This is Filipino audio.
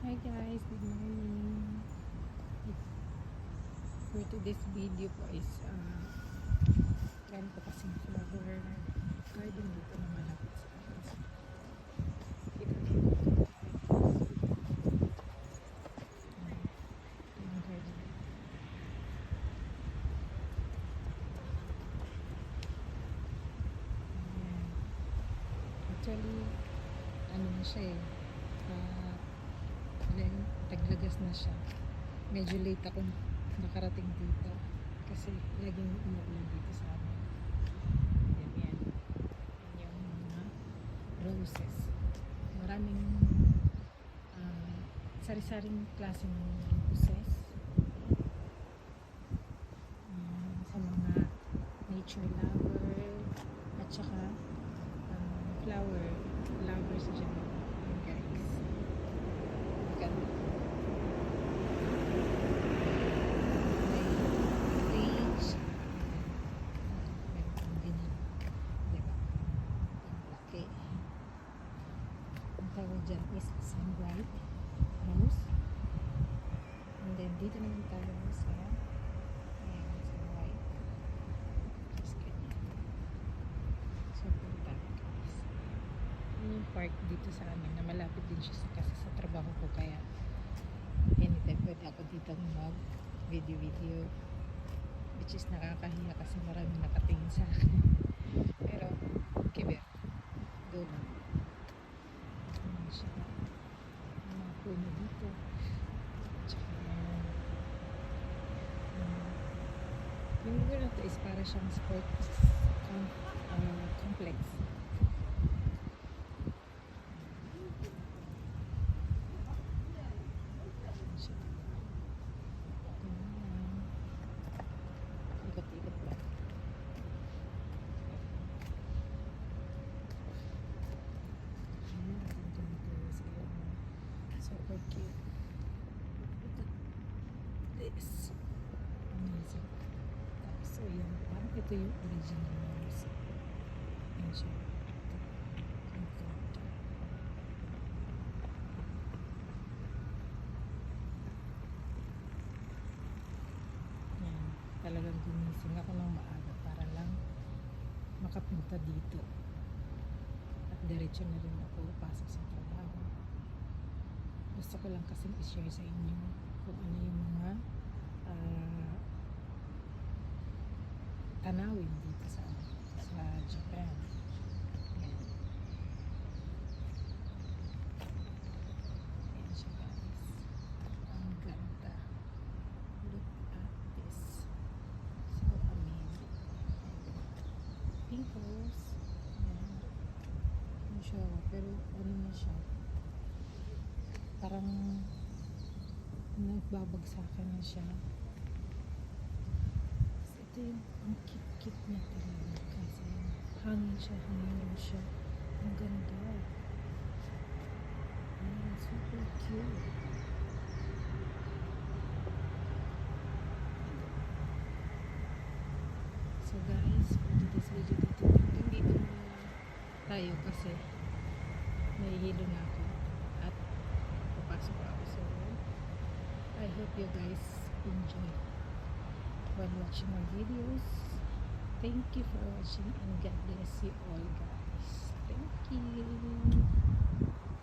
Hi guys, good morning. For today's video po is ganito kasing flower garden dito na malapit sa akin. Ito yung garden. Ayan. Actually, ano na siya eh. Taglagas na siya. Medyo late ako nakarating dito kasi laging umuulan dito sa amin. Yan yung mga roses. Maraming sari-saring klaseng roses. Sa mga nature lover at saka flower lovers dyan. Guys, ganda. Tawag dyan is sunbright rose, and then dito naman tayo sa ayan, sunbright just ganyan. So punta guys, yun yung park dito sa amin na malapit din siya kasi sa trabaho ko, kaya anytime pwede ako dito mag video which is nakakahiya kasi maraming nakatingin sa akin pero kiber go lang siya. Mga puno dito. Tsaka yung lugar na to is para siyang sports complex. Ikot-ikot lang. Super cute. This. Amazing. So, yan. Parang ito yung original na rose. Yan siya. Ang ganda. Yan. Talagang gumising ako ng maaga para lang makapunta dito. At diretso na rin ako pasok sa trabaho. Gusto ko lang kasing i-share sa inyo kung ano yung mga tanawin dito sa Japan. Ayan. Ayan siya guys. Ang ganda. Look at this. So amazing. Pink rose. Ayan. Ano siya, pero ano na siya, parang nagbabagsakan na siya. Kasi ito yung ang cute niya talaga kasi hangin siya. Ang ganda. Super cute. So guys, for today's video dito muna tayo kasi nahihilo na ako at papasok ako. So I hope you guys enjoy while watching my videos. Thank you for watching and God bless you all guys. Thank you.